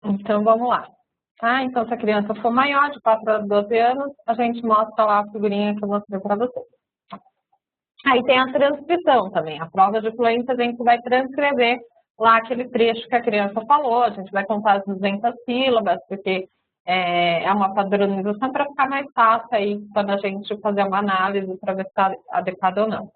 Então, vamos lá. Tá? Então, se a criança for maior, de 4 a 12 anos, a gente mostra lá a figurinha que eu mostrei para vocês. Aí tem a transcrição também. A prova de fluência, a gente vai transcrever lá aquele trecho que a criança falou, a gente vai contar as 200 sílabas, porque é uma padronização para ficar mais fácil aí quando a gente fazer uma análise para ver se está adequado ou não.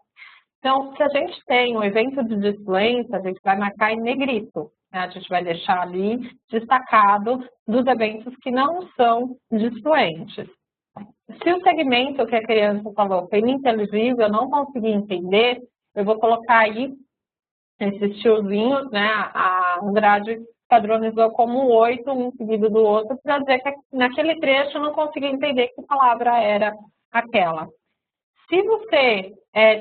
Então, se a gente tem um evento de disfluência, a gente vai marcar em negrito, né? A gente vai deixar ali destacado dos eventos que não são disfluentes. Se o segmento que a criança falou foi ininteligível, eu não consegui entender, eu vou colocar aí esses tiozinhos, né? A Andrade padronizou como 8, um seguido do outro, para dizer que naquele trecho eu não consegui entender que palavra era aquela. Se você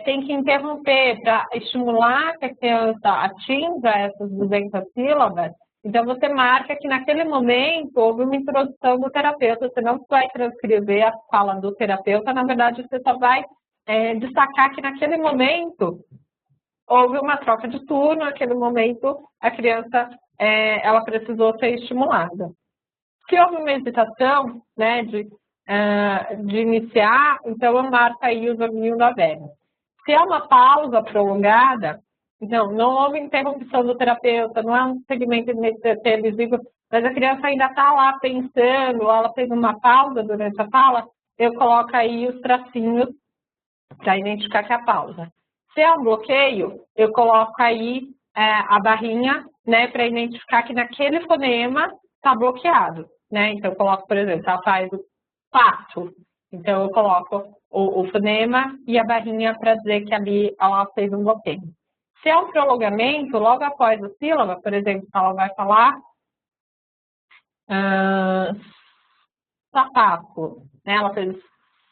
tem que interromper para estimular que a criança atinja essas 200 sílabas, então você marca que naquele momento houve uma introdução do terapeuta, você não vai transcrever a fala do terapeuta, na verdade você só vai destacar que naquele momento houve uma troca de turno, naquele momento a criança ela precisou ser estimulada. Se houve uma hesitação, né, de iniciar, então eu marco aí o joguinho da velha. Se é uma pausa prolongada, então não houve interrupção do terapeuta, não é um segmento televisível, mas a criança ainda está lá pensando, ela fez uma pausa durante a fala, eu coloco aí os tracinhos para identificar que é a pausa. Se é um bloqueio, eu coloco aí a barrinha, né, para identificar que naquele fonema está bloqueado, né? Então eu coloco, por exemplo, ela faz o passo, então eu coloco o fonema e a barrinha para dizer que ali ela fez um bloqueio. Se é um prolongamento, logo após a sílaba, por exemplo, ela vai falar sapato, né? Ela fez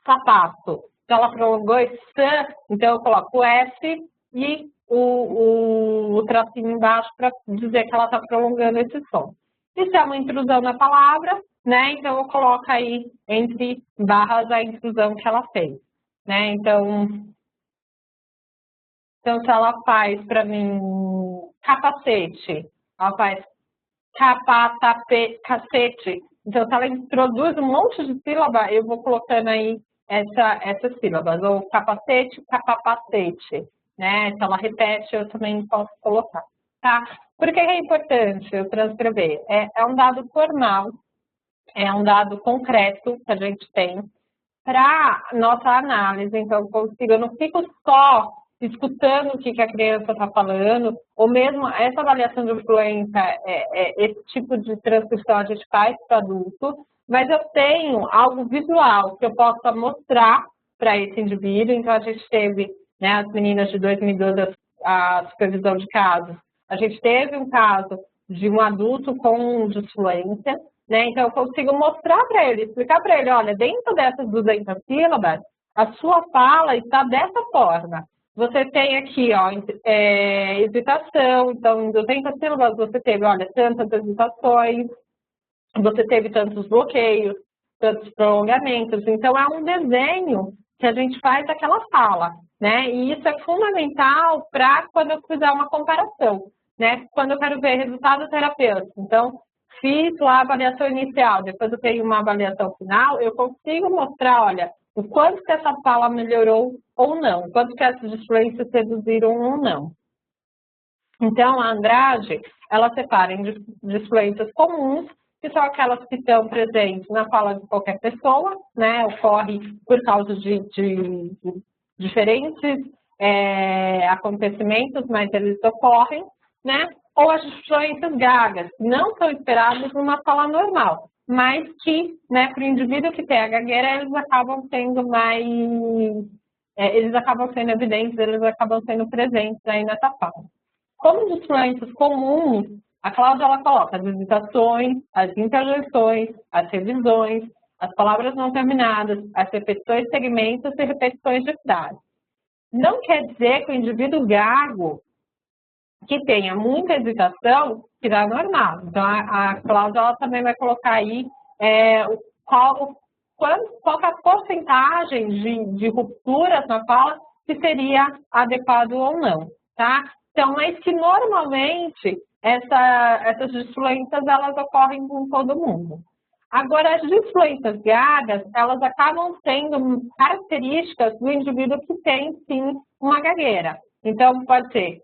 sapato. Então, ela prolongou esse S, então eu coloco o S e o tracinho embaixo para dizer que ela está prolongando esse som. E se é uma intrusão na palavra, né? Então, eu coloco aí entre barras a intrusão que ela fez, né? Então se ela faz para mim capacete, ela faz cacete. Então, se ela introduz um monte de sílaba, eu vou colocando aí essas sílabas, ou capacete, capapacete, né? Se ela repete, eu também posso colocar, tá? Por que é importante eu transcrever? É um dado formal, é um dado concreto que a gente tem para nossa análise. Então, eu não fico só escutando o que a criança está falando, ou mesmo essa avaliação de fluência, esse tipo de transcrição a gente faz para adultos, mas eu tenho algo visual que eu possa mostrar para esse indivíduo. Então, a gente teve, né, as meninas de 2012, a supervisão de casos, a gente teve um caso de um adulto com disfluência, né? Então, eu consigo mostrar para ele, explicar para ele, olha, dentro dessas 200 sílabas, a sua fala está dessa forma. Você tem aqui, ó, hesitação, então, em 200 sílabas você teve, olha, tantas hesitações, você teve tantos bloqueios, tantos prolongamentos. Então, é um desenho que a gente faz daquela fala, né? E isso é fundamental para quando eu fizer uma comparação, né? Quando eu quero ver resultado terapêutico. Então, fiz lá a avaliação inicial, depois eu tenho uma avaliação final, eu consigo mostrar, olha, o quanto que essa fala melhorou ou não, o quanto que essas disfluências reduziram ou não. Então, a Andrade, ela separa em disfluências comuns, que são aquelas que estão presentes na fala de qualquer pessoa, né? Ocorre por causa de diferentes acontecimentos, mas eles ocorrem, né? Ou as disfluências gagas, não são esperadas numa fala normal, mas que, né, para o indivíduo que tem a gagueira, eles acabam sendo mais, eles acabam sendo evidentes, eles acabam sendo presentes aí nessa fala. Como disfluências comuns, a Cláudia ela coloca as hesitações, as interjeições, as revisões, as palavras não terminadas, as repetições de segmentos e repetições de frases. Não quer dizer que o indivíduo gago que tenha muita hesitação será normal. Então, a Cláudia ela também vai colocar aí qual é a porcentagem de rupturas na fala que seria adequado ou não, tá? Então, mas que normalmente essas disfluências, elas ocorrem com todo mundo. Agora, as disfluências gagas, elas acabam sendo características do indivíduo que tem, sim, uma gagueira. Então, pode ser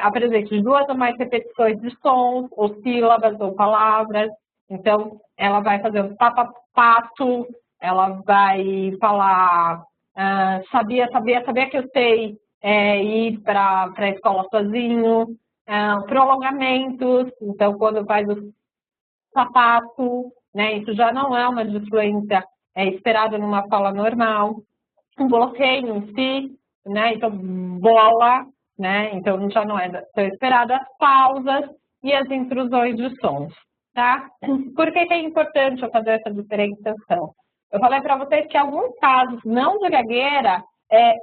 apresente duas ou mais repetições de sons, ou sílabas, ou palavras. Então, ela vai fazer um pato, ela vai falar sabia que eu sei ir para a escola sozinho, prolongamentos, então quando faz o sapato, né, isso já não é uma disfluência esperada numa fala normal, um bloqueio em si, né, então bola, né, então já não é tão esperada, as pausas e as intrusões de sons, tá? Por que é importante eu fazer essa diferenciação? Eu falei para vocês que em alguns casos não de gagueira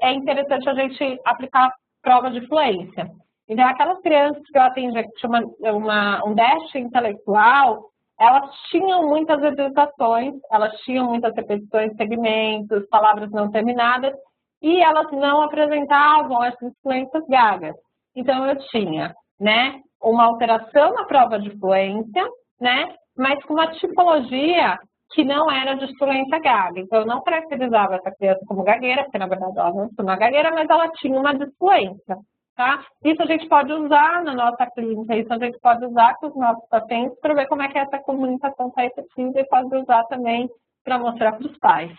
é interessante a gente aplicar prova de fluência. Então, aquelas crianças que eu atendi que tinham um déficit intelectual, elas tinham muitas hesitações, elas tinham muitas repetições, segmentos, palavras não terminadas, e elas não apresentavam essas fluências gagas. Então, eu tinha, né, uma alteração na prova de fluência, né, mas com uma tipologia que não era de fluência gaga. Então, eu não caracterizava essa criança como gagueira, porque, na verdade, ela não tinha uma gagueira, mas ela tinha uma disfluência, tá? Isso a gente pode usar na nossa clínica, isso a gente pode usar com os nossos pacientes para ver como é que essa comunicação está efetiva e pode usar também para mostrar para os pais,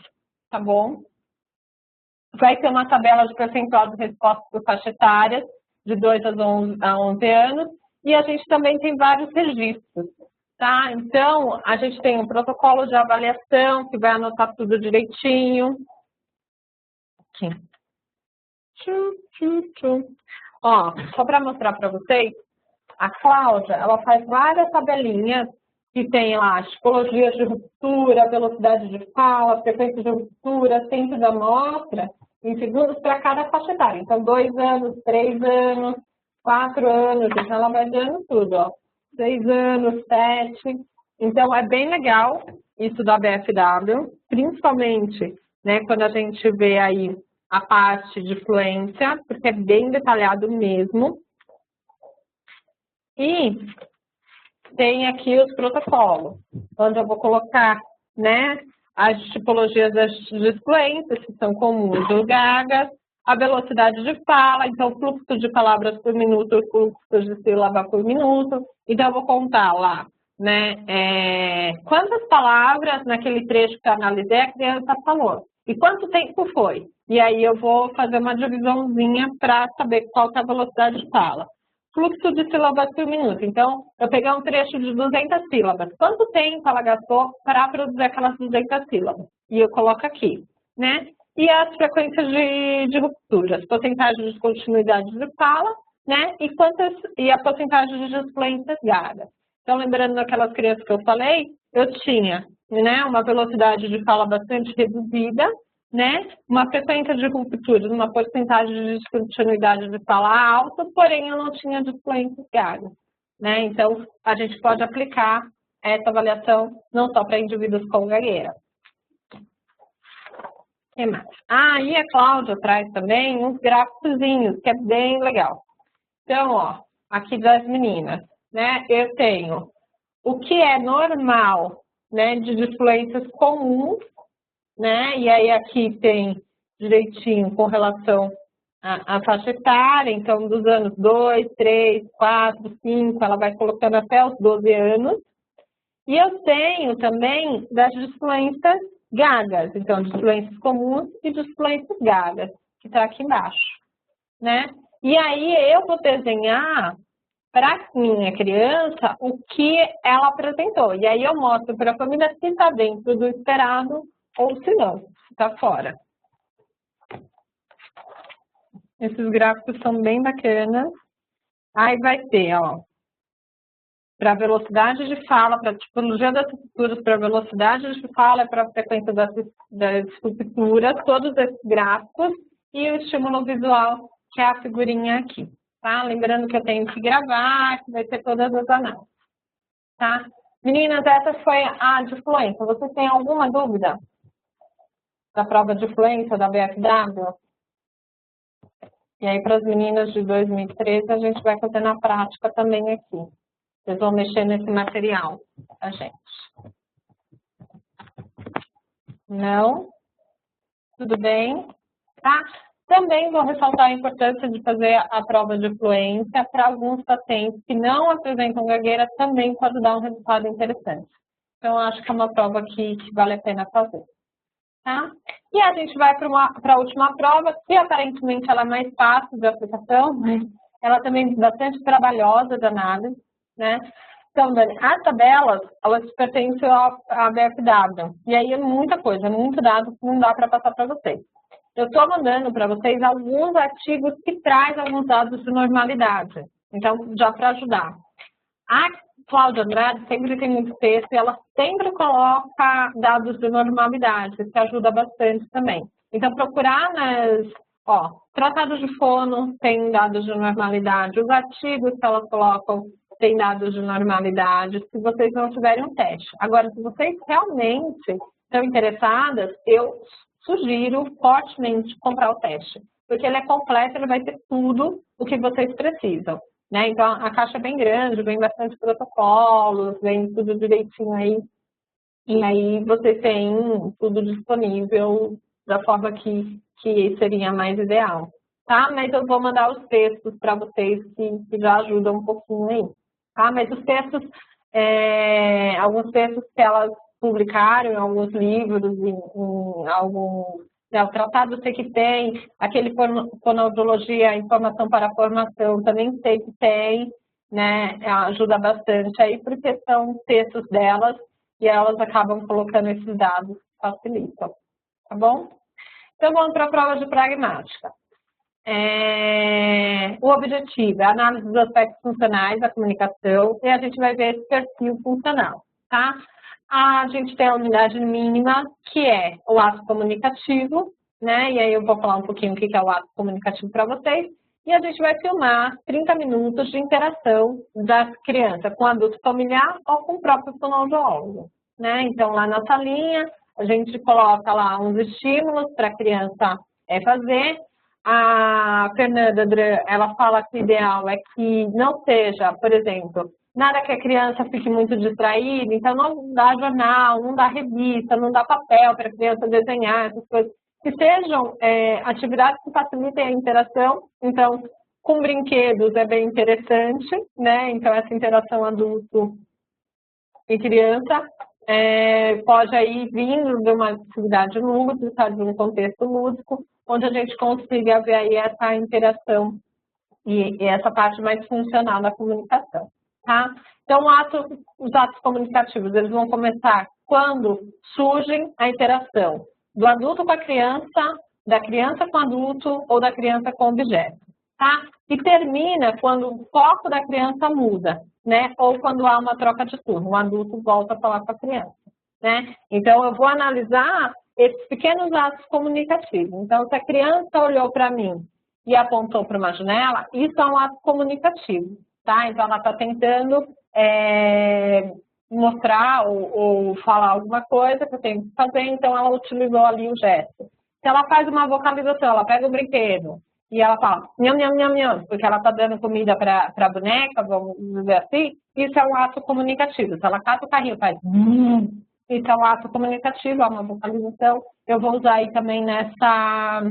tá bom? Vai ter uma tabela de percentual de respostas por faixa etária, de 2 a 11 anos, e a gente também tem vários registros. Tá? Então, a gente tem um protocolo de avaliação que vai anotar tudo direitinho. Aqui. Ó, só para mostrar para vocês, a Cláudia, ela faz várias tabelinhas que tem lá as tipologias de ruptura, velocidade de fala, frequência de ruptura, tempo de amostra, em segundos para cada faixa etária. Então, 2 anos, 3 anos, 4 anos, então ela vai dando tudo, ó. 6 anos, 7. Então, é bem legal isso da BFW, principalmente, né, quando a gente vê aí a parte de fluência, porque é bem detalhado mesmo. E tem aqui os protocolos, onde eu vou colocar, né, as tipologias das disfluências, que são comuns ou gagas, a velocidade de fala, então o fluxo de palavras por minuto, o fluxo de sílaba por minuto. Então, eu vou contar lá, né, quantas palavras naquele trecho que eu analisei a criança falou e quanto tempo foi. E aí eu vou fazer uma divisãozinha para saber qual que é a velocidade de fala. Fluxo de sílabas por minuto. Então, eu peguei um trecho de 200 sílabas. Quanto tempo ela gastou para produzir aquelas 200 sílabas? E eu coloco aqui, né? E as frequências de rupturas, porcentagem de continuidade de fala, né? E a porcentagem de disfluências gagas. Então, lembrando daquelas crianças que eu falei, eu tinha, né, uma velocidade de fala bastante reduzida, né? Uma frequência de rupturas, uma porcentagem de descontinuidade de fala alta, porém eu não tinha disfluências gagas, né? Então, a gente pode aplicar essa avaliação não só para indivíduos com gagueira. Que mais? E a Cláudia traz também uns gráficozinhos, que é bem legal. Então, ó, aqui das meninas, né? Eu tenho o que é normal, né, de disfluências comuns, né? E aí aqui tem direitinho com relação à faixa etária, então dos anos 2, 3, 4, 5, ela vai colocando até os 12 anos. E eu tenho também das disfluências gagas, então disfluências comuns e disfluências gagas, que está aqui embaixo, né? E aí eu vou desenhar para minha criança o que ela apresentou. E aí eu mostro para a família se está dentro do esperado ou se não, se está fora. Esses gráficos são bem bacanas. Aí vai ter, ó, para velocidade de fala, para tipologia das rupturas, para velocidade de fala, para a frequência das rupturas, todos esses gráficos, e o estímulo visual, que é a figurinha aqui, tá? Lembrando que eu tenho que gravar, que vai ter todas as análises, tá? Meninas, essa foi a de fluência. Vocês têm alguma dúvida da prova de fluência da BFW? E aí, para as meninas de 2013, a gente vai fazer na prática também aqui. Vocês vão mexer nesse material, tá, gente? Não? Tudo bem? Tá? Também vou ressaltar a importância de fazer a prova de fluência para alguns pacientes que não apresentam gagueira, também pode dar um resultado interessante. Então, acho que é uma prova que vale a pena fazer. Tá? E a gente vai para a última prova, que aparentemente ela é mais fácil de aplicação, mas ela também é bastante trabalhosa de análise, né? Então, Dani, as tabelas, elas pertencem à BFW, e aí é muita coisa, é muito dado que não dá para passar para vocês. Eu estou mandando para vocês alguns artigos que trazem alguns dados de normalidade, então, já para ajudar. A Cláudia Andrade sempre tem muito texto e ela sempre coloca dados de normalidade, que ajuda bastante também. Então, procurar nas... tratados de fono tem dados de normalidade, os artigos que elas colocam têm dados de normalidade, se vocês não tiverem um teste. Agora, se vocês realmente estão interessadas, eu sugiro fortemente comprar o teste, porque ele é completo, ele vai ter tudo o que vocês precisam. Né? Então, a caixa é bem grande, vem bastante protocolos, vem tudo direitinho aí. E aí, você tem tudo disponível da forma que seria mais ideal. Tá? Mas eu vou mandar os textos para vocês que já ajudam um pouquinho aí. Tá? Mas os textos, alguns textos que elas publicaram em alguns livros, em alguns... O tratado eu sei que tem, aquele fonoaudiologia, informação para a formação, também sei que tem, né? Ajuda bastante aí, porque são textos delas e elas acabam colocando esses dados, facilitam, tá bom? Então, vamos para a prova de pragmática. O objetivo é a análise dos aspectos funcionais da comunicação e a gente vai ver esse perfil funcional, tá? A gente tem a unidade mínima, que é o ato comunicativo, né? E aí eu vou falar um pouquinho o que é o ato comunicativo para vocês. E a gente vai filmar 30 minutos de interação da criança com o adulto familiar ou com o próprio fonoaudiólogo, né? Então, lá na salinha, a gente coloca lá uns estímulos para a criança fazer. A Fernanda, ela fala que o ideal é que não seja, por exemplo, nada que a criança fique muito distraída, então não dá jornal, não dá revista, não dá papel para a criança desenhar, essas coisas. Que sejam atividades que facilitem a interação, então, com brinquedos é bem interessante, né? Então, essa interação adulto e criança pode aí vir de uma atividade lúdica, de um contexto lúdico, onde a gente consiga ver aí essa interação e essa parte mais funcional da comunicação, tá? Então, os atos comunicativos, eles vão começar quando surgem a interação do adulto com a criança, da criança com o adulto ou da criança com o objeto, tá? E termina quando o foco da criança muda, né? Ou quando há uma troca de turno, o adulto volta a falar com a criança, né? Então, eu vou analisar esses pequenos atos comunicativos. Então, se a criança olhou para mim e apontou para uma janela, isso é um ato comunicativo, tá? Então, ela está tentando mostrar ou falar alguma coisa que eu tenho que fazer, então ela utilizou ali o gesto. Se ela faz uma vocalização, ela pega o brinquedo e ela fala nham, nham, nham, nham, porque ela está dando comida para a boneca, vamos dizer assim, isso é um ato comunicativo. Se ela cata o carrinho, faz isso é um ato comunicativo, é uma vocalização. Eu vou usar aí também nessa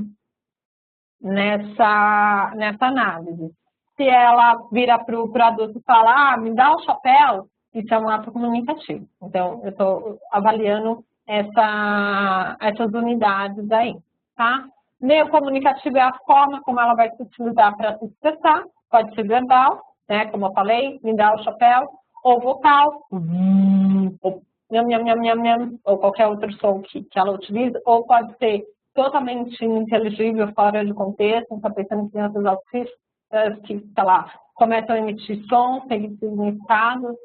análise. Se ela vira para o adulto e fala, me dá o chapéu, isso é um ato comunicativo. Então, eu estou avaliando essas unidades aí, tá? Meio comunicativo é a forma como ela vai se utilizar para se expressar, pode ser verbal, né? Como eu falei, me dá o chapéu, ou vocal, ou nham, nham, nham, nham, nham, ou qualquer outro som que ela utiliza, ou pode ser totalmente inteligível, fora de contexto, está pensando em crianças autistas que, sei lá, começam a emitir som, tem significados,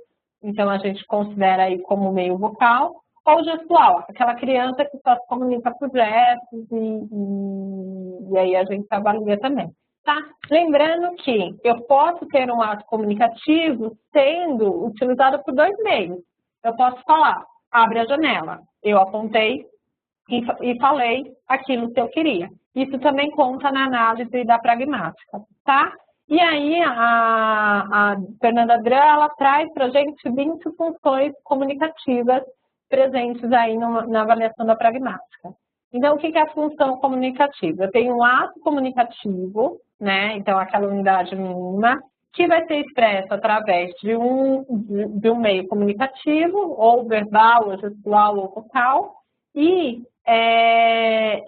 então a gente considera aí como meio vocal, ou gestual, aquela criança que só se comunica por gestos e aí a gente avalia também, tá? Lembrando que eu posso ter um ato comunicativo sendo utilizado por dois meios. Eu posso falar, abre a janela, eu apontei, e falei aquilo que eu queria. Isso também conta na análise da pragmática, tá? E aí, a Fernanda Dran, ela traz para a gente 20 funções comunicativas presentes aí na avaliação da pragmática. Então, o que é a função comunicativa? Eu tenho um ato comunicativo, né? Então, aquela unidade mínima, que vai ser expresso através de um meio comunicativo, ou verbal, ou gestual, ou vocal, e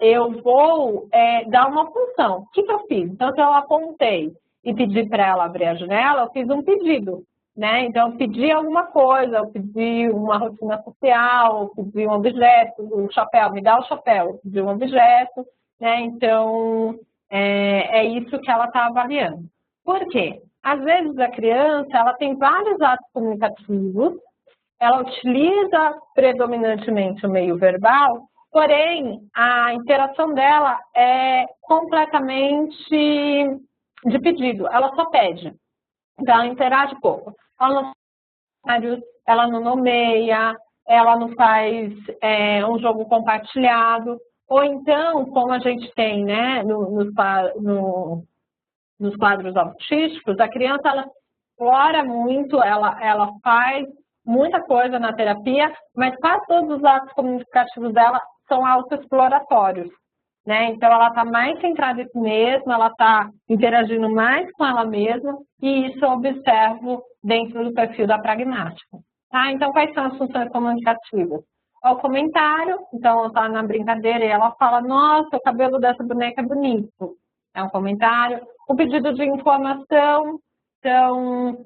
eu vou dar uma função. O que eu fiz? Então, se eu apontei e pedi para ela abrir a janela, eu fiz um pedido, né? Então, eu pedi alguma coisa, eu pedi uma rotina social, eu pedi um objeto, um chapéu, me dá o chapéu, eu pedi um objeto, né? Então, é isso que ela está avaliando. Por quê? Às vezes, a criança, ela tem vários atos comunicativos, ela utiliza predominantemente o meio verbal, porém, a interação dela é completamente de pedido, ela só pede. Então, ela interage pouco. Ela não nomeia, ela não faz um jogo compartilhado. Ou então, como a gente tem, né, nos quadros autísticos, a criança ela explora muito, ela faz muita coisa na terapia, mas quase todos os atos comunicativos dela são autoexploratórios, né? Então, ela está mais centrada em si mesma, ela está interagindo mais com ela mesma, e isso eu observo dentro do perfil da pragmática. Tá? Então, quais são as funções comunicativas? O comentário, então, ela está na brincadeira e ela fala, nossa, o cabelo dessa boneca é bonito. É um comentário. O pedido de informação, então,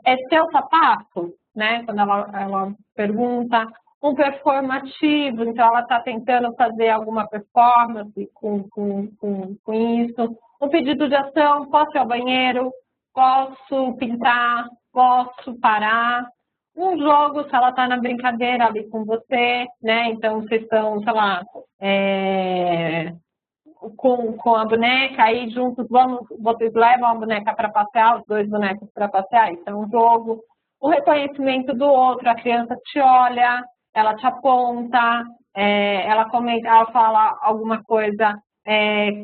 é seu sapato? Né? Quando ela pergunta. Um performativo, então ela está tentando fazer alguma performance com isso. Um pedido de ação, posso ir ao banheiro, posso pintar, posso parar. Um jogo, se ela está na brincadeira ali com você, né? Então, vocês estão, sei lá, com a boneca, aí juntos vocês levam a boneca para passear, os dois bonecos para passear, isso é um jogo. O reconhecimento do outro, a criança te olha, ela te aponta, ela comenta, ela fala alguma coisa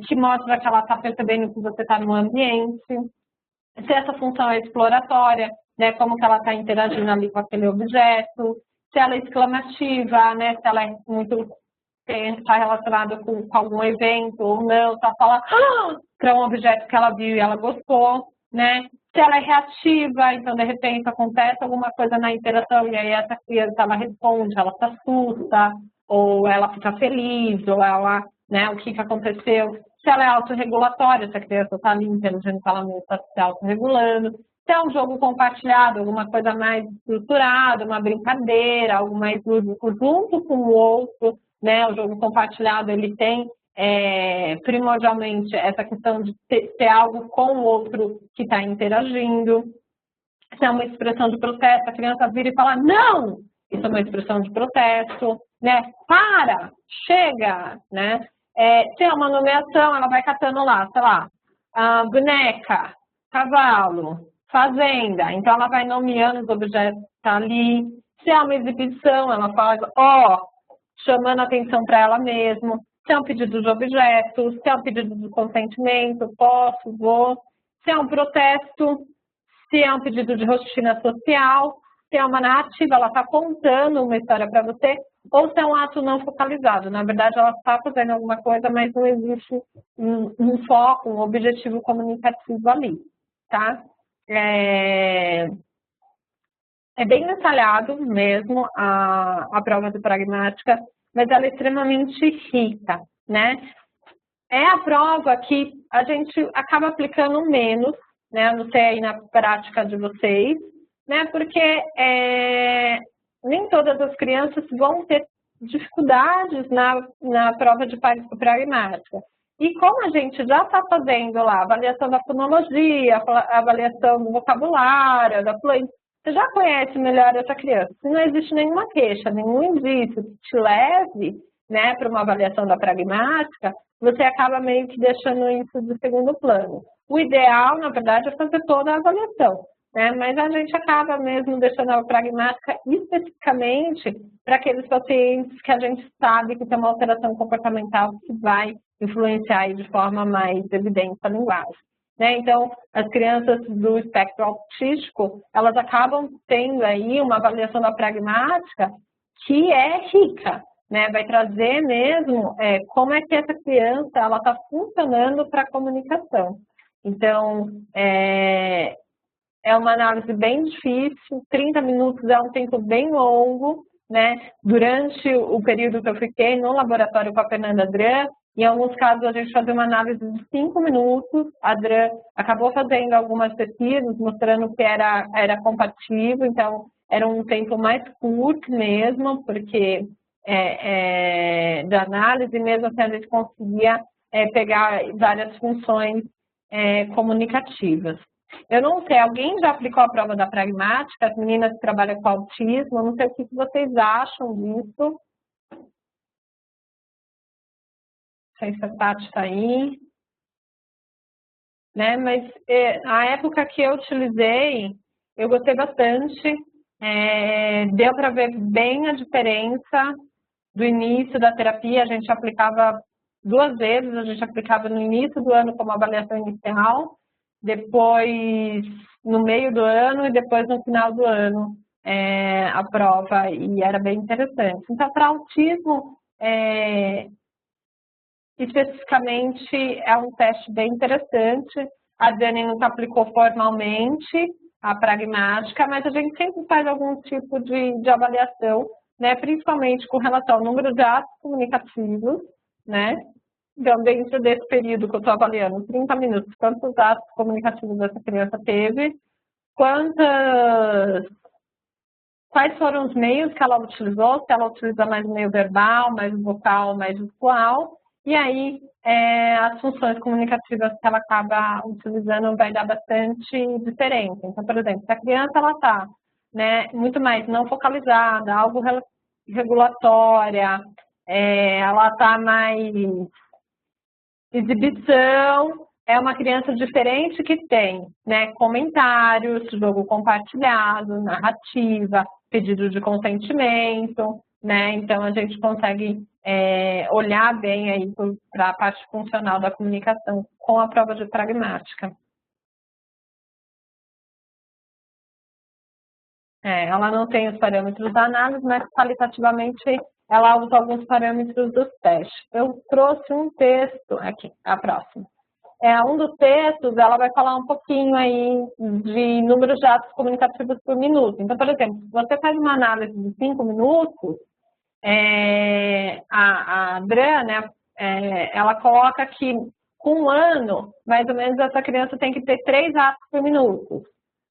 que mostra que ela está percebendo que você está no ambiente. Se essa função é exploratória, né, como que ela está interagindo ali com aquele objeto, se ela é exclamativa, né, se ela é muito está relacionada com algum evento ou não, só fala para um objeto que ela viu e ela gostou, né? Se ela é reativa, então de repente acontece alguma coisa na interação e aí essa criança ela responde, ela se assusta, ou ela fica feliz, ou ela, né, o que aconteceu. Se ela é autorregulatória, se a criança está ali interagindo com ela mesma, está se autorregulando. Se é um jogo compartilhado, alguma coisa mais estruturada, uma brincadeira, algo mais lúdico junto com o outro, né? O jogo compartilhado, ele tem primordialmente essa questão de ter algo com o outro que está interagindo. Se é uma expressão de protesto, a criança vira e fala, não! Isso é uma expressão de protesto, né? Para! Chega! Né? Se é uma nomeação, ela vai catando lá, sei lá, boneca, cavalo, fazenda. Então, ela vai nomeando os objetos que estão ali. Se é uma exibição, ela fala, chamando a atenção para ela mesma. Se é um pedido de objetos, se é um pedido de consentimento, posso, vou. Se é um protesto, se é um pedido de rotina social, se é uma narrativa, ela está contando uma história para você, ou se é um ato não focalizado. Na verdade, ela está fazendo alguma coisa, mas não existe um foco, um objetivo comunicativo ali, tá? É bem detalhado mesmo a prova de pragmática, mas ela é extremamente rica, né? É a prova que a gente acaba aplicando menos, né? Não sei aí na prática de vocês, né? Porque nem todas as crianças vão ter dificuldades na prova de pragmática. E como a gente já está fazendo lá a avaliação da fonologia, a avaliação do vocabulário, da fluência, você já conhece melhor essa criança. Se não existe nenhuma queixa, nenhum indício que te leve, né, para uma avaliação da pragmática, você acaba meio que deixando isso de segundo plano. O ideal, na verdade, é fazer toda a avaliação. né? Mas a gente acaba mesmo deixando a pragmática especificamente para aqueles pacientes que a gente sabe que tem uma alteração comportamental que vai influenciar aí de forma mais evidente a linguagem. Né? Então, as crianças do espectro autístico, elas acabam tendo aí uma avaliação da pragmática que é rica, né? Vai trazer mesmo como é que essa criança ela está funcionando para a comunicação. Então, é uma análise bem difícil, 30 minutos é um tempo bem longo, né? Durante o período que eu fiquei no laboratório com a Fernanda Dran, em alguns casos a gente fazia uma análise de 5 minutos, a Dran acabou fazendo algumas pesquisas mostrando que era compatível, então era um tempo mais curto mesmo, porque da análise mesmo assim a gente conseguia pegar várias funções comunicativas. Eu não sei, alguém já aplicou a prova da pragmática? As meninas que trabalham com autismo, eu não sei o que vocês acham disso. Não sei se a Tati está aí. Né? Mas a época que eu utilizei, eu gostei bastante. Deu para ver bem a diferença do início da terapia. A gente aplicava 2 vezes, a gente aplicava no início do ano como avaliação inicial, depois no meio do ano e depois no final do ano a prova, e era bem interessante. Então, para autismo, especificamente, é um teste bem interessante. A Dani nunca aplicou formalmente a pragmática, mas a gente sempre faz algum tipo de avaliação, né, principalmente com relação ao número de atos comunicativos, né? Então, dentro desse período que eu estou avaliando, 30 minutos, quantos atos comunicativos essa criança teve, quais foram os meios que ela utilizou, se ela utiliza mais meio verbal, mais vocal, mais gestual, e aí as funções comunicativas que ela acaba utilizando vai dar bastante diferença. Então, por exemplo, se a criança está muito mais não focalizada, algo regulatória, ela está mais exibição, é uma criança diferente que tem comentários, jogo compartilhado, narrativa, pedido de consentimento, né? Então a gente consegue olhar bem aí para a parte funcional da comunicação com a prova de pragmática. Ela não tem os parâmetros da análise, mas qualitativamente ela usa alguns parâmetros dos testes. Eu trouxe um texto aqui, a próxima. Um dos textos, ela vai falar um pouquinho aí de números de atos comunicativos por minuto. Então, por exemplo, se você faz uma análise de 5 minutos, a Dran, né, ela coloca que com 1 ano, mais ou menos, essa criança tem que ter 3 atos por minuto.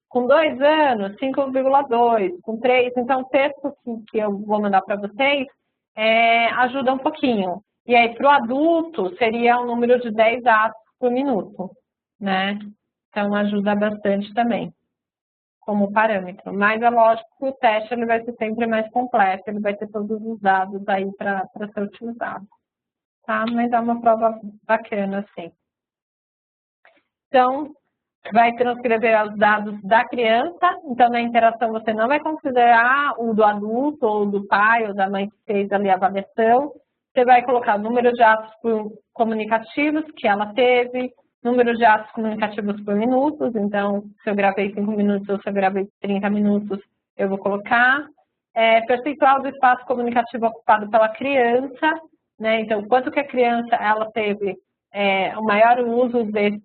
Com 2 anos, 5,2. Com 3, então o texto que eu vou mandar para vocês ajuda um pouquinho. E aí, para o adulto, seria um número de 10 atos por minuto, né? Então, ajuda bastante também, como parâmetro. Mas é lógico que o teste ele vai ser sempre mais completo, ele vai ter todos os dados aí para ser utilizado. Tá? Mas é uma prova bacana, sim. Então, vai transcrever os dados da criança, então na interação você não vai considerar o do adulto, ou do pai, ou da mãe que fez ali a avaliação. Você vai colocar o número de atos comunicativos que ela teve, número de atos comunicativos por minutos, então se eu gravei 5 minutos ou se eu gravei 30 minutos, eu vou colocar. Percentual do espaço comunicativo ocupado pela criança, né? Então, quanto que a criança ela teve o maior uso desse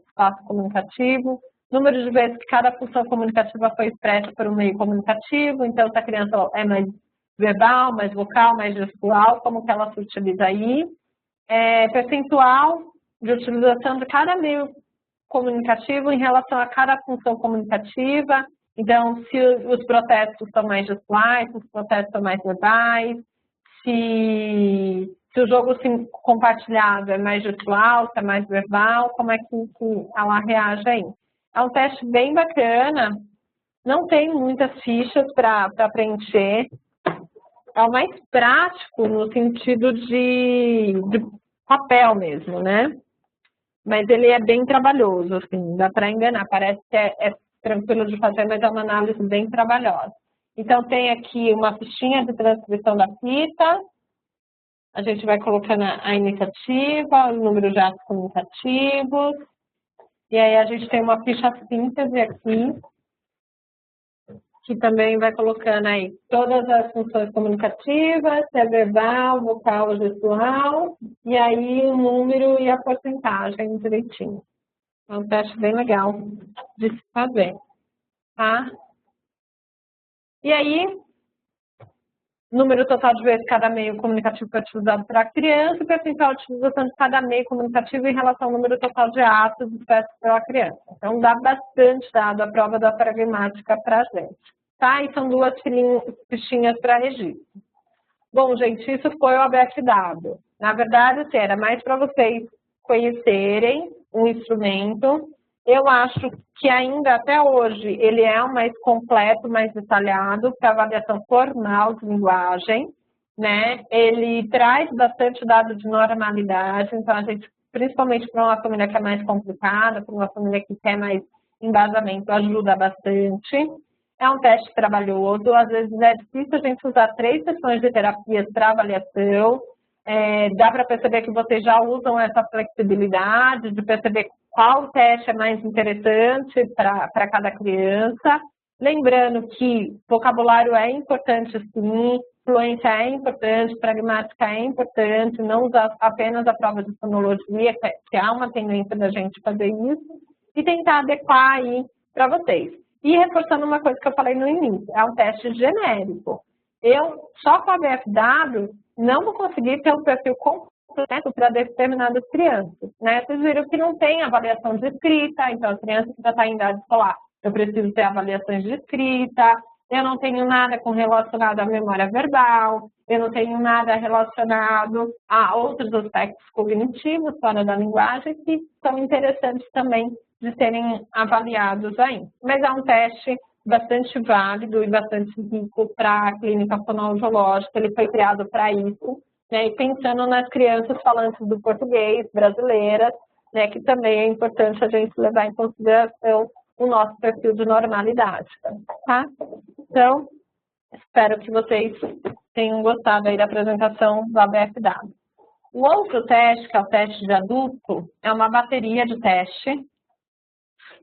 espaço comunicativo, número de vezes que cada função comunicativa foi expressa por um meio comunicativo, então se a criança é mais verbal, mais vocal, mais gestual, como que ela se utiliza aí, percentual de utilização de cada meio comunicativo em relação a cada função comunicativa, então se os protestos são mais gestuais, se os protestos são mais verbais, se o jogo compartilhado é mais gestual, se é mais verbal, como é que ela reage aí. É um teste bem bacana, não tem muitas fichas para preencher, é o mais prático no sentido de papel mesmo, né? Mas ele é bem trabalhoso, assim, dá para enganar, parece que é tranquilo de fazer, mas é uma análise bem trabalhosa. Então, tem aqui uma fichinha de transcrição da fita. A gente vai colocando a iniciativa, o número de atos comunicativos. E aí, a gente tem uma ficha síntese aqui, que também vai colocando aí todas as funções comunicativas, se é verbal, vocal ou gestual, e aí o número e a porcentagem direitinho. É um teste bem legal de se fazer, tá? E aí, número total de vezes cada meio comunicativo que é utilizado para a criança e percentual de utilização de cada meio comunicativo em relação ao número total de atos expressos pela criança. Então, dá bastante dado a prova da pragmática para a gente, tá? E são 2 fichinhas para registro. Bom, gente, isso foi o ABFW. Na verdade, assim, era mais para vocês conhecerem um instrumento. Eu acho que ainda até hoje ele é o mais completo, mais detalhado para avaliação formal de linguagem, né? Ele traz bastante dado de normalidade, então a gente, principalmente para uma família que é mais complicada, para uma família que quer mais embasamento, ajuda bastante. É um teste trabalhoso, às vezes é difícil a gente usar 3 sessões de terapias para avaliação. Dá para perceber que vocês já usam essa flexibilidade de perceber qual teste é mais interessante para cada criança. Lembrando que vocabulário é importante sim, fluência é importante, pragmática é importante, não usar apenas a prova de fonologia, que há uma tendência da gente fazer isso, e tentar adequar aí para vocês. E reforçando uma coisa que eu falei no início, é um teste genérico. Eu, só com a BFW, não vou conseguir ter um perfil completo para determinadas crianças, né? Vocês viram que não tem avaliação de escrita, então a criança que já está em idade escolar, eu preciso ter avaliações de escrita, eu não tenho nada relacionado à memória verbal, eu não tenho nada relacionado a outros aspectos cognitivos fora da linguagem que são interessantes também de serem avaliados aí. Mas é um teste bastante válido e bastante rico para a clínica fonoaudiológica, ele foi criado para isso, né, e pensando nas crianças falantes do português, brasileiras, né, que também é importante a gente levar em consideração o nosso perfil de normalidade, tá? Então, espero que vocês tenham gostado aí da apresentação do ABFW. O outro teste, que é o teste de adulto, é uma bateria de teste.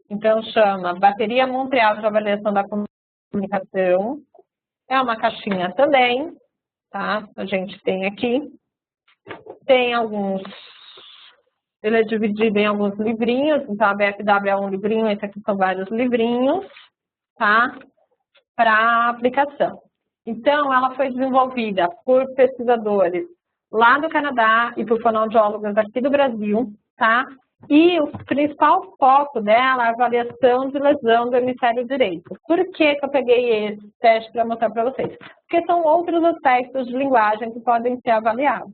Então, chama Bateria Montreal de Avaliação da Comunicação. É uma caixinha também, tá? A gente tem aqui. Tem alguns... Ele é dividido em alguns livrinhos. Então, a BFW é um livrinho, esse aqui são vários livrinhos, tá? Para aplicação. Então, ela foi desenvolvida por pesquisadores lá do Canadá e por fonoaudiólogos aqui do Brasil, tá? E o principal foco dela é a avaliação de lesão do hemisfério direito. Por que eu peguei esse teste para mostrar para vocês? Porque são outros aspectos de linguagem que podem ser avaliados,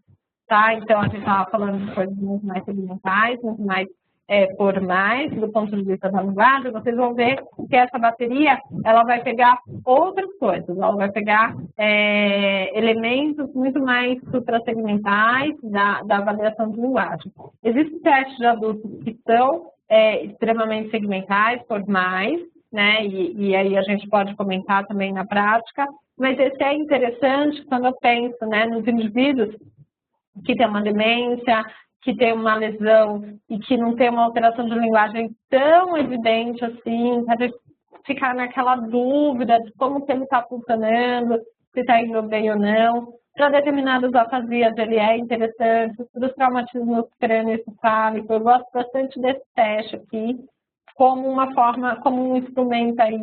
tá? Então, a gente estava falando de coisas muito mais segmentais, muito mais formais, do ponto de vista da linguagem. Vocês vão ver que essa bateria, ela vai pegar outras coisas, ela vai pegar elementos muito mais suprassegmentais da avaliação de linguagem. Existem testes de adultos que são extremamente segmentais, formais, né? E aí a gente pode comentar também na prática, mas esse é interessante quando eu penso, né, nos indivíduos que têm uma demência, que tem uma lesão e que não tem uma alteração de linguagem tão evidente assim, a gente ficar naquela dúvida de como que ele está funcionando, se está indo bem ou não. Para determinadas afasias ele é interessante, para os traumatismos crânioencefálicos, eu gosto bastante desse teste aqui, como uma forma, como um instrumento aí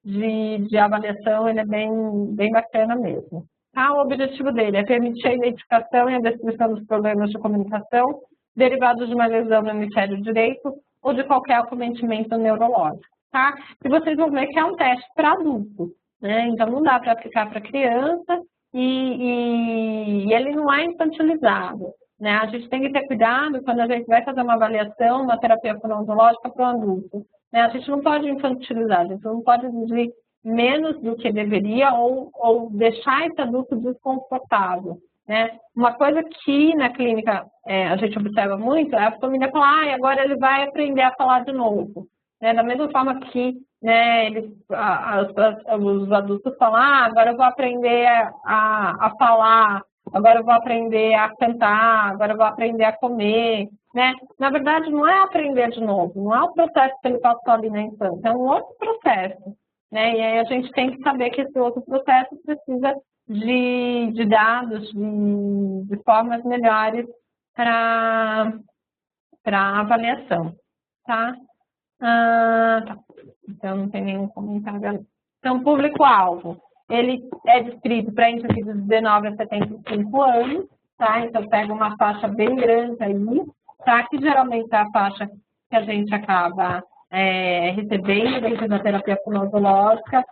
de avaliação, ele é bem bacana mesmo. O objetivo dele é permitir a identificação e a descrição dos problemas de comunicação derivados de uma lesão no hemisfério direito ou de qualquer acometimento neurológico, tá? E vocês vão ver que é um teste para adultos, né? Então, não dá para aplicar para criança e ele não é infantilizado, né? A gente tem que ter cuidado quando a gente vai fazer uma avaliação, uma terapia fonoaudiológica para um adulto, né? A gente não pode infantilizar, a gente não pode exigir menos do que deveria ou deixar esse adulto desconfortável, né? Uma coisa que na clínica a gente observa muito é a família falar, agora ele vai aprender a falar de novo, né? Da mesma forma que né? Os adultos falam, agora eu vou aprender a falar, agora eu vou aprender a cantar, agora eu vou aprender a comer, né? Na verdade, não é aprender de novo, não é o processo que ele passou ali na infância, é um outro processo, né? E aí a gente tem que saber que esse outro processo precisa de dados, de formas melhores para avaliação, tá? Tá. Então, não tem nenhum comentário ali. Então, público-alvo, ele é descrito para indivíduos de 19 a 75 anos, tá? Então, pega uma faixa bem grande aí, tá? Que geralmente é a faixa que a gente acaba recebendo dentro da terapia fonoaudiológica.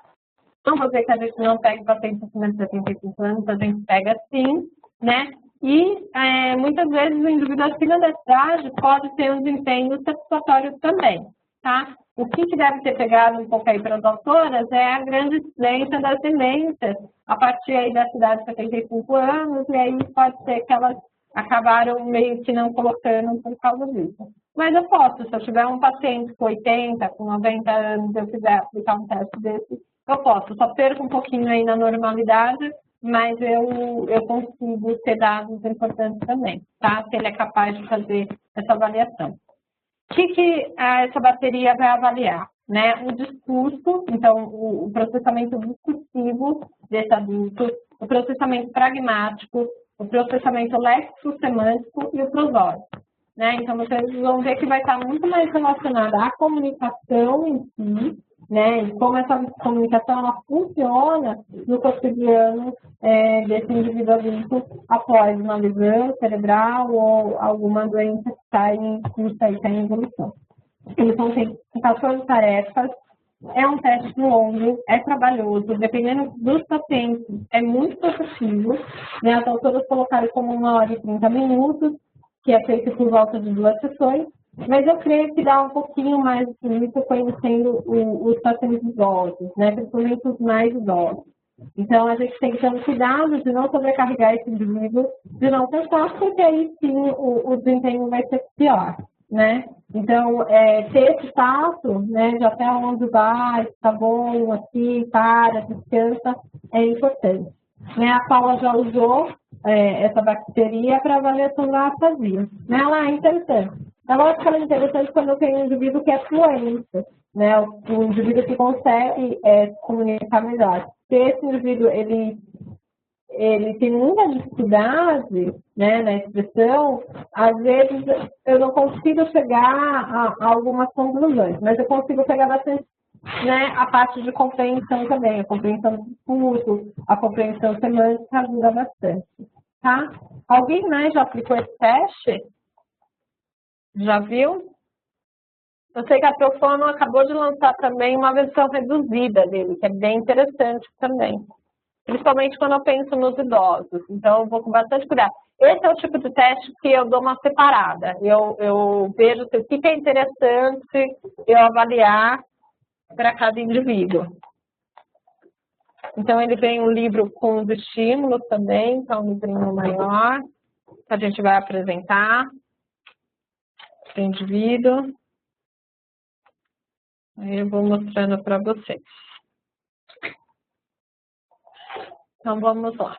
Não vou dizer que a gente não pega pacientes acima de 75 anos, a gente pega sim, né? E muitas vezes o indivíduo acima da idade pode ter um desempenho satisfatório também, tá? O que deve ter pegado um pouco aí para as autoras é a grande incidência das demências a partir aí da idade de 75 anos, e aí pode ser que elas acabaram meio que não colocando por causa disso. Mas eu posso, se eu tiver um paciente com 80, com 90 anos, eu quiser aplicar um teste desse, eu posso, só perco um pouquinho aí na normalidade, mas eu consigo ter dados importantes também, tá? Se ele é capaz de fazer essa avaliação. O que essa bateria vai avaliar? Né? O discurso, então, o processamento discursivo desse adulto, o processamento pragmático, o processamento léxico-semântico e o prosódico. Né? Então, vocês vão ver que vai estar muito mais relacionado à comunicação em si, né? E como essa comunicação ela funciona no cotidiano desse indivíduo adulto após uma lesão cerebral ou alguma doença que está em curso, está em evolução. Então, tem 14 tarefas, é um teste longo, é trabalhoso, dependendo dos pacientes, é muito cansativo, né? As autoras colocaram como 1 hora e 30 minutos, que é feito por volta de 2 sessões, mas eu creio que dá um pouquinho mais disso conhecendo os pacientes idosos, né? Principalmente os mais idosos. Então, a gente tem que ter um cuidado de não sobrecarregar esse indivíduo, de não cansar, porque aí sim o desempenho vai ser pior, né? Então, ter esse tato, né, de até onde vai, tá bom, aqui, para, descansa, é importante. Né, a Paula já usou essa bacteria para avaliação da afasia. Né, ela é interessante. É lógico que ela é interessante quando eu tenho um indivíduo que é fluente, né, o indivíduo que consegue se comunicar melhor. Se esse indivíduo, ele tem muita dificuldade, né, na expressão, às vezes eu não consigo chegar a algumas conclusões, mas eu consigo pegar bastante, né, a parte de compreensão também, a compreensão do discurso, a compreensão semântica ajuda bastante, tá? Alguém mais já aplicou esse teste? Já viu? Eu sei que a Profono acabou de lançar também uma versão reduzida dele, que é bem interessante também. Principalmente quando eu penso nos idosos. Então, eu vou com bastante cuidado. Esse é o tipo de teste que eu dou uma separada. Eu vejo o que é interessante eu avaliar para cada indivíduo. Então, ele vem um livro com os estímulos também, que é um livrinho maior, que a gente vai apresentar para o indivíduo. Aí eu vou mostrando para vocês. Então, vamos lá.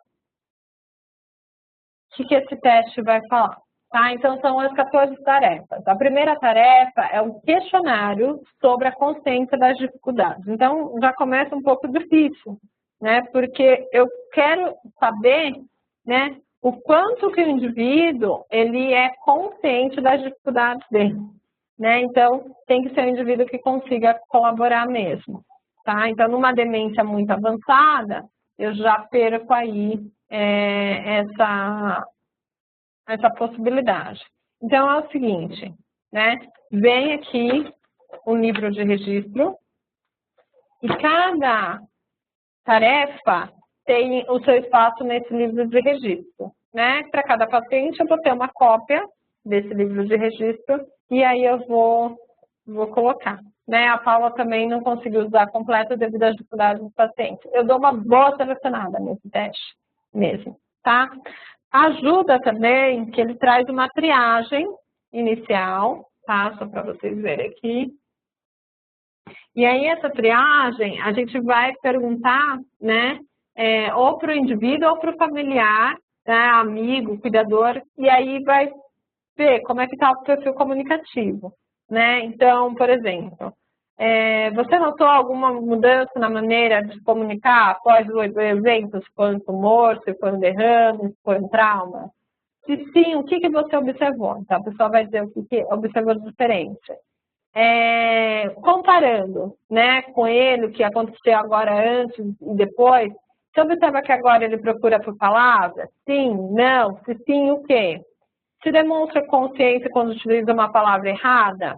O que esse teste vai falar? Tá? Então, são as 14 tarefas. A primeira tarefa é um questionário sobre a consciência das dificuldades. Então, já começa um pouco difícil, né? Porque eu quero saber, né, o quanto que o indivíduo ele é consciente das dificuldades dele. Né? Então, tem que ser um indivíduo que consiga colaborar mesmo. Tá? Então, numa demência muito avançada, eu já perco aí essa possibilidade. Então, é o seguinte, né? Vem aqui um livro de registro e cada tarefa tem o seu espaço nesse livro de registro, né? Para cada paciente, eu vou ter uma cópia desse livro de registro e aí eu vou colocar. Né? A Paula também não conseguiu usar completo devido às dificuldades do paciente. Eu dou uma boa selecionada nesse teste mesmo, tá? Ajuda também que ele traz uma triagem inicial, tá? Só para vocês verem aqui. E aí, essa triagem, a gente vai perguntar, né, ou para o indivíduo ou para o familiar, né, amigo, cuidador, e aí vai ver como é que está o perfil comunicativo, né? Então, por exemplo, você notou alguma mudança na maneira de comunicar após o evento, se foi um tumor, se foi um derrame, se foi um trauma? Se sim, o que você observou? Então, a pessoa vai dizer o que observou de diferente. Comparando, né, com ele, o que aconteceu agora antes e depois, você observa que agora ele procura por palavras? Sim, não, se sim, o quê? Se demonstra consciência quando utiliza uma palavra errada?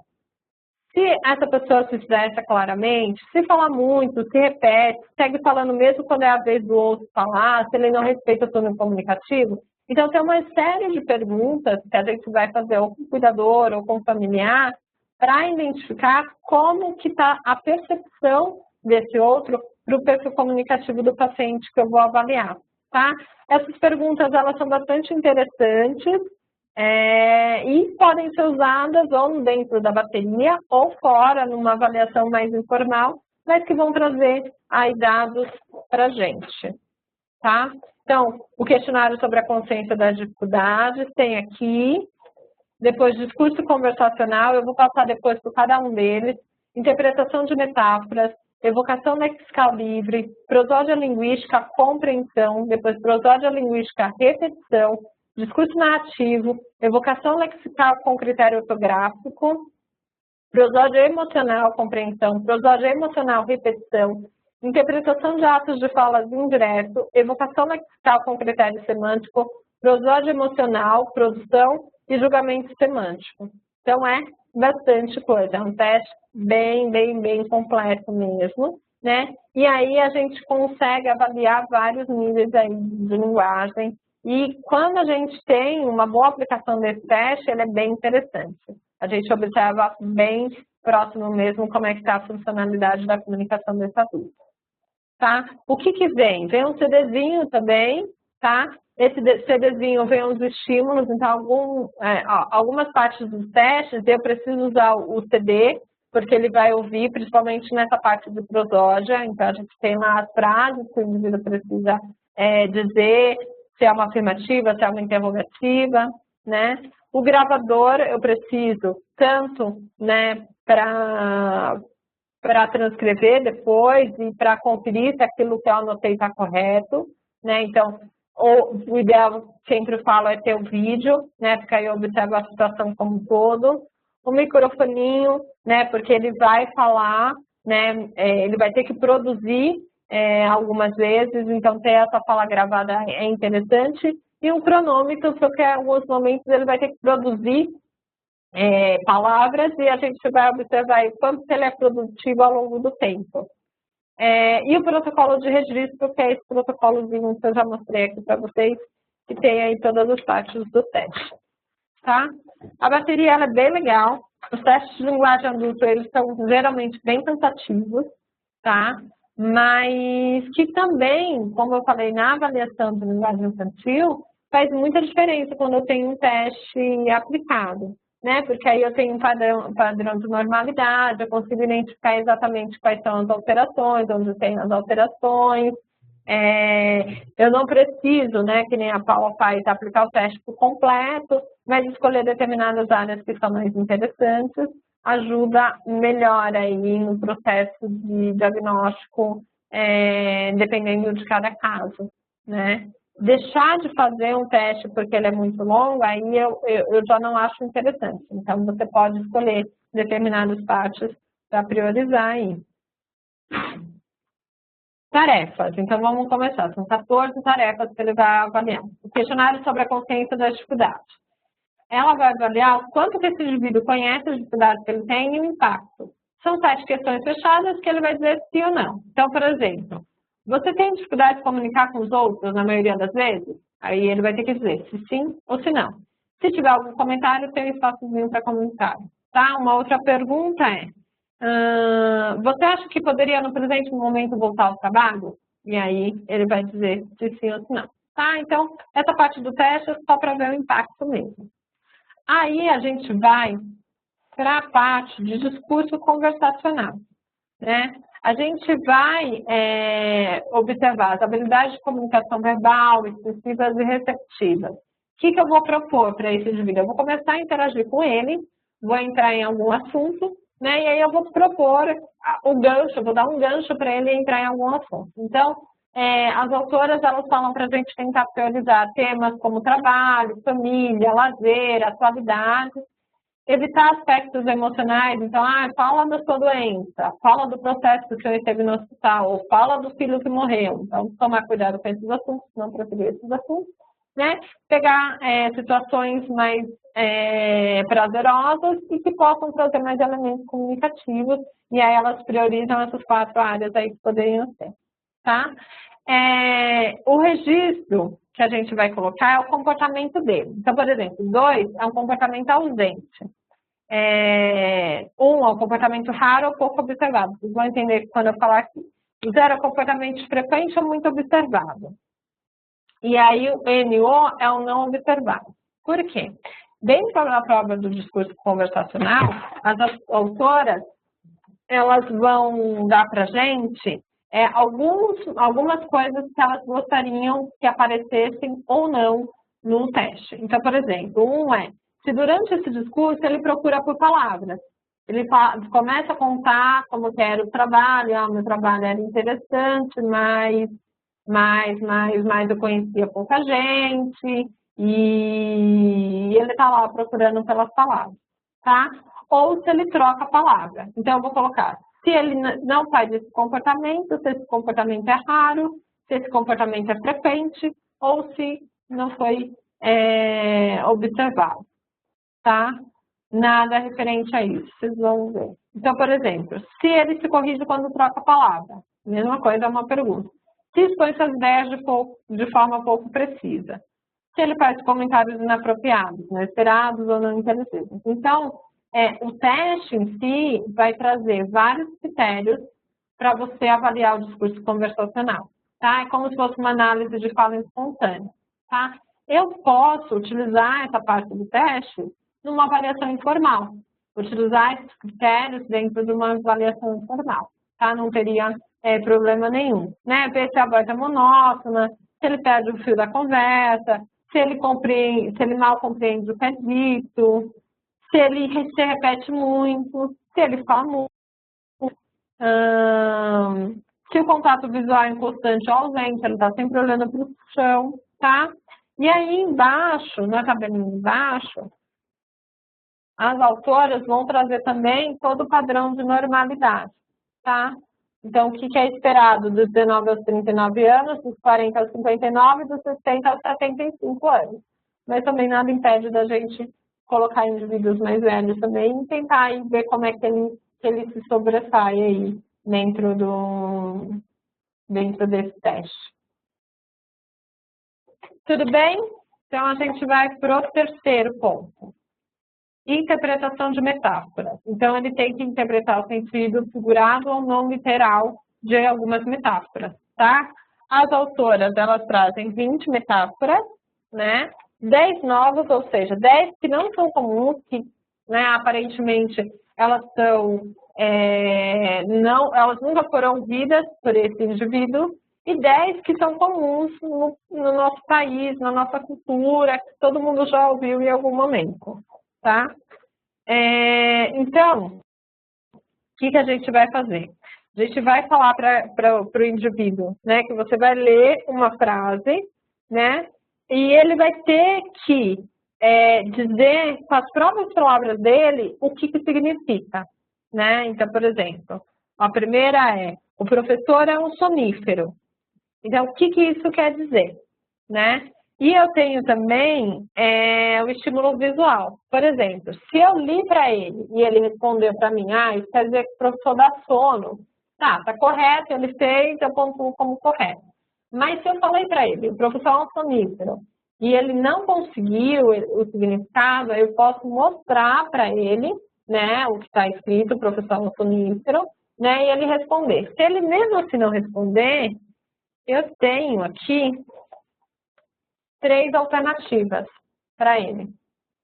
Se essa pessoa se expressa claramente, se fala muito, se repete, segue falando mesmo quando é a vez do outro falar, se ele não respeita o turno comunicativo. Então, tem uma série de perguntas que a gente vai fazer ou com o cuidador ou com o familiar para identificar como que está a percepção desse outro para o perfil comunicativo do paciente que eu vou avaliar, tá? Essas perguntas, elas são bastante interessantes, e podem ser usadas ou dentro da bateria ou fora, numa avaliação mais informal, mas que vão trazer aí dados para a gente, tá? Então, o questionário sobre a consciência das dificuldades tem aqui, depois discurso conversacional, eu vou passar depois por cada um deles, interpretação de metáforas, evocação lexical livre, prosódia linguística, compreensão, depois prosódia linguística, repetição, discurso narrativo, evocação lexical com critério ortográfico, prosódia emocional, compreensão, prosódia emocional, repetição, interpretação de atos de falas indireto, evocação lexical com critério semântico, prosódia emocional, produção e julgamento semântico. Então, é bastante coisa, é um teste bem completo mesmo, né? E aí a gente consegue avaliar vários níveis aí de linguagem. E quando a gente tem uma boa aplicação desse teste, ele é bem interessante. A gente observa bem próximo mesmo como é que está a funcionalidade da comunicação desse adulto. Tá? O que vem? Vem um CDzinho também, tá? Esse CDzinho vem os estímulos, então algumas partes dos testes eu preciso usar o CD, porque ele vai ouvir, principalmente nessa parte de prosódia, então a gente tem lá as frases que o indivíduo precisa dizer, se é uma afirmativa, se é uma interrogativa, né? O gravador eu preciso tanto, né, para transcrever depois e para conferir se aquilo que eu anotei está correto, né? Então, o ideal, sempre eu falo, é ter o vídeo, né? Porque aí eu observo a situação como um todo. O microfoninho, né? Porque ele vai falar, né? Ele vai ter que produzir algumas vezes, então ter essa fala gravada é interessante. E um cronômetro, porque em alguns momentos ele vai ter que produzir palavras e a gente vai observar aí quanto ele é produtivo ao longo do tempo. E o protocolo de registro, que é esse protocolozinho que eu já mostrei aqui para vocês, que tem aí todas as partes do teste. Tá? A bateria ela é bem legal. Os testes de linguagem adulta, eles são geralmente bem cansativos, tá? Mas que também, como eu falei, na avaliação de linguagem infantil, faz muita diferença quando eu tenho um teste aplicado, né? Porque aí eu tenho um padrão de normalidade, eu consigo identificar exatamente quais são as alterações, onde tem as alterações. Eu não preciso, né, que nem a Paula faz, aplicar o teste por completo, mas escolher determinadas áreas que são mais interessantes ajuda melhor aí no processo de diagnóstico, dependendo de cada caso, né? Deixar de fazer um teste porque ele é muito longo, aí eu já não acho interessante. Então, você pode escolher determinadas partes para priorizar aí. Tarefas. Então, vamos começar. São 14 tarefas que ele vai avaliar. O questionário sobre a consciência das dificuldades. Ela vai avaliar o quanto que esse indivíduo conhece as dificuldades que ele tem e o impacto. São 7 questões fechadas que ele vai dizer sim ou não. Então, por exemplo, você tem dificuldade de comunicar com os outros na maioria das vezes? Aí ele vai ter que dizer se sim ou se não. Se tiver algum comentário, tem um espaçozinho para comentário. Tá? Uma outra pergunta é, você acha que poderia no presente momento voltar ao trabalho? E aí ele vai dizer se sim ou se não. Tá? Então, essa parte do teste é só para ver o impacto mesmo. Aí a gente vai para a parte de discurso conversacional. né? A gente vai observar as habilidades de comunicação verbal, expressivas e receptivas. O que eu vou propor para esse indivíduo? Eu vou começar a interagir com ele, vou entrar em algum assunto, né? E aí eu vou propor o gancho, eu vou dar um gancho para ele entrar em algum assunto. Então, as autoras, elas falam para a gente tentar priorizar temas como trabalho, família, lazer, atualidade, evitar aspectos emocionais. Então, fala da sua doença, fala do processo que o senhor esteve no hospital, ou fala do filho que morreu. Então, tomar cuidado com esses assuntos, não preferir esses assuntos, né? Pegar situações mais prazerosas e que possam trazer mais elementos comunicativos, e aí elas priorizam essas 4 áreas aí que poderiam ser, tá? O registro que a gente vai colocar é o comportamento dele. Então, por exemplo, 2 é um comportamento ausente. 1 é um comportamento raro ou pouco observado. Vocês vão entender quando eu falar aqui. 0 é um comportamento frequente ou muito observado. E aí o NO é o não observado. Por quê? Dentro da prova do discurso conversacional, as autoras, elas vão dar para a gente algumas coisas que elas gostariam que aparecessem ou não no teste. Então, por exemplo, 1 é, se durante esse discurso ele procura por palavras, ele começa a contar como que era o trabalho, meu trabalho era interessante, mas eu conhecia pouca gente, e ele está lá procurando pelas palavras, tá? Ou se ele troca a palavra. Então, eu vou colocar, se ele não faz esse comportamento, se esse comportamento é raro, se esse comportamento é frequente, ou se não foi observado, tá? Nada referente a isso, vocês vão ver. Então, por exemplo, se ele se corrige quando troca a palavra, mesma coisa, é uma pergunta. Se expõe suas ideias de forma pouco precisa. Se ele faz comentários inapropriados, inesperados ou não inteligentes. Então, o teste em si vai trazer vários critérios para você avaliar o discurso conversacional, tá? É como se fosse uma análise de fala espontânea, tá? Eu posso utilizar essa parte do teste numa avaliação informal, utilizar esses critérios dentro de uma avaliação informal, tá? Não teria problema nenhum, né? Ver se a voz é monótona, se ele perde o fio da conversa, se ele mal compreende o que é dito, se ele se repete muito, se ele fala muito, se o contato visual é inconstante ou ausente, ele está sempre olhando para o chão, tá? E aí embaixo, na tabelinha embaixo, as autoras vão trazer também todo o padrão de normalidade, tá? Então, o que é esperado dos 19 aos 39 anos, dos 40 aos 59, dos 60 aos 75 anos. Mas também nada impede da gente colocar indivíduos mais velhos também e tentar aí ver como é que ele se sobressai aí dentro desse teste. Tudo bem? Então, a gente vai para o terceiro ponto. Interpretação de metáforas. Então, ele tem que interpretar o sentido figurado ou não literal de algumas metáforas, tá? As autoras, elas trazem 20 metáforas, né? 10 novas, ou seja, 10 que não são comuns, que, né, aparentemente, elas elas nunca foram ouvidas por esse indivíduo, e 10 que são comuns no nosso país, na nossa cultura, que todo mundo já ouviu em algum momento, tá? Então, o que a gente vai fazer? A gente vai falar para o indivíduo, né, que você vai ler uma frase, né, e ele vai ter que dizer com as próprias palavras dele o que significa, né? Então, por exemplo, a primeira é: o professor é um sonífero. Então, o que isso quer dizer, né? E eu tenho também o estímulo visual. Por exemplo, se eu li para ele e ele respondeu para mim, isso quer dizer que o professor dá sono. Tá correto, ele fez, eu pontuo como correto. Mas se eu falei para ele, o professor é um sonífero, e ele não conseguiu o significado, eu posso mostrar para ele, né, o que está escrito, o professor é um sonífero, né, e ele responder. Se ele mesmo assim não responder, eu tenho aqui 3 alternativas para ele.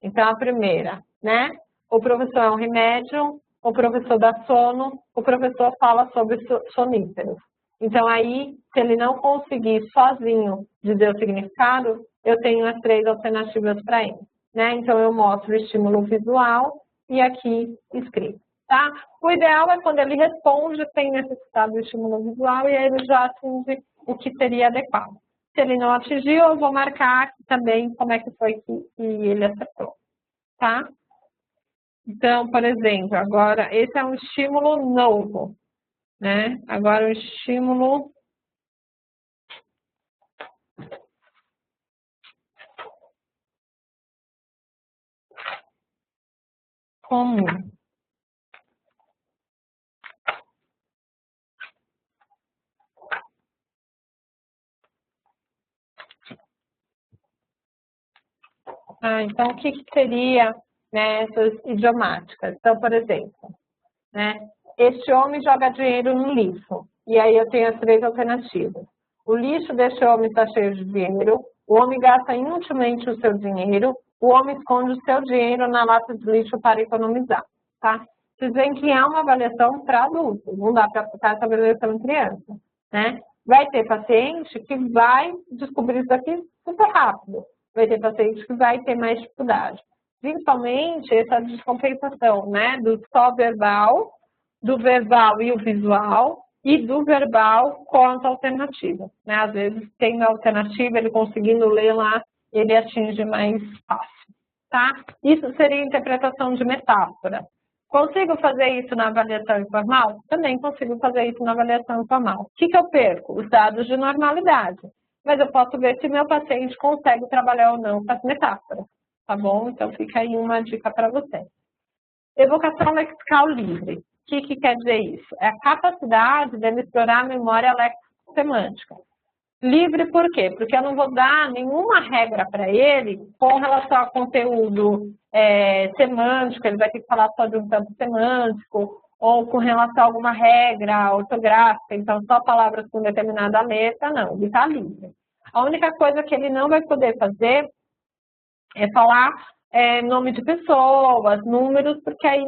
Então, a primeira, né? O professor é um remédio, o professor dá sono, o professor fala sobre soníferos. Então, aí, se ele não conseguir sozinho dizer o significado, eu tenho as 3 alternativas para ele, né? Então, eu mostro o estímulo visual e aqui escrito, tá? O ideal é quando ele responde sem necessidade do estímulo visual e aí ele já atinge o que seria adequado. Se ele não atingiu, eu vou marcar aqui também como é que foi que ele acertou, tá? Então, por exemplo, agora, esse é um estímulo novo, né? Agora, o estímulo comum. Então, o que seria, né, essas idiomáticas? Então, por exemplo, né, este homem joga dinheiro no lixo. E aí eu tenho as 3 alternativas. O lixo deste homem está cheio de dinheiro, o homem gasta inutilmente o seu dinheiro, o homem esconde o seu dinheiro na lata de lixo para economizar, tá? Vocês veem que é uma avaliação para adultos, não dá para aplicar essa avaliação em criança, né? Vai ter paciente que vai descobrir isso aqui super rápido, vai ter paciente que vai ter mais dificuldade. Principalmente essa descompensação, né, do só verbal, do verbal e o visual, e do verbal com as alternativas, né? Às vezes, tendo a alternativa, ele conseguindo ler lá, ele atinge mais fácil, tá? Isso seria interpretação de metáfora. Consigo fazer isso na avaliação informal? Também consigo fazer isso na avaliação informal. O que eu perco? Os dados de normalidade. Mas eu posso ver se meu paciente consegue trabalhar ou não com as metáforas, tá bom? Então, fica aí uma dica para você. Evocação lexical livre. O que quer dizer isso? É a capacidade dele explorar a memória lexicossemântica. Livre por quê? Porque eu não vou dar nenhuma regra para ele com relação ao conteúdo semântico, ele vai ter que falar só de um campo semântico, ou com relação a alguma regra ortográfica, então só palavras com determinada letra, não, ele está livre. A única coisa que ele não vai poder fazer é falar nome de pessoas, números, porque aí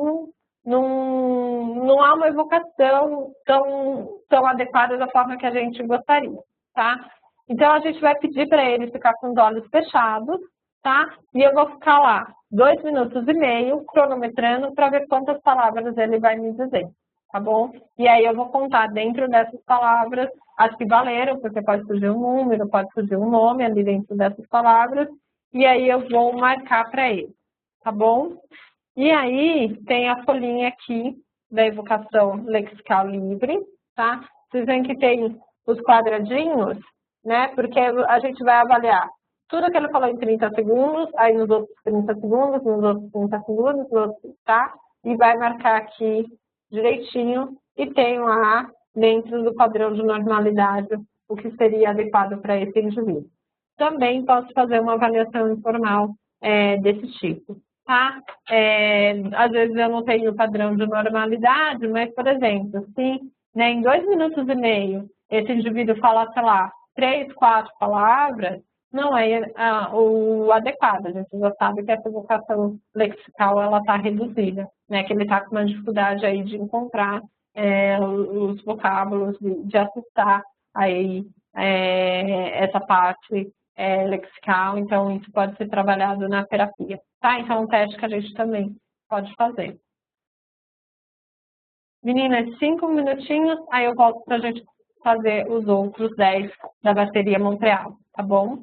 não há uma evocação tão adequada da forma que a gente gostaria, tá? Então, a gente vai pedir para ele ficar com os olhos fechados, tá? E eu vou ficar lá 2 minutos e meio, cronometrando, para ver quantas palavras ele vai me dizer, tá bom? E aí eu vou contar dentro dessas palavras as que valeram, porque pode surgir um número, pode surgir um nome ali dentro dessas palavras, e aí eu vou marcar para ele, tá bom? E aí tem a folhinha aqui da evocação lexical livre, tá? Vocês veem que tem os quadradinhos, né? Porque a gente vai avaliar tudo que ele falou em 30 segundos, aí nos outros 30 segundos, nos outros 30 segundos, nos outros, tá? E vai marcar aqui direitinho e tem lá dentro do padrão de normalidade o que seria adequado para esse indivíduo. Também posso fazer uma avaliação informal desse tipo, tá? Às vezes eu não tenho padrão de normalidade, mas, por exemplo, se né, em 2 minutos e meio esse indivíduo fala, sei lá, 3, 4 palavras, não é o adequado. A gente já sabe que essa evocação lexical ela está reduzida, né? Que ele está com uma dificuldade aí de encontrar os vocábulos, de acessar aí essa parte lexical, então isso pode ser trabalhado na terapia, tá? Então, é um teste que a gente também pode fazer. Meninas, 5 minutinhos, aí eu volto para a gente fazer os outros 10 da bateria Montreal, tá bom?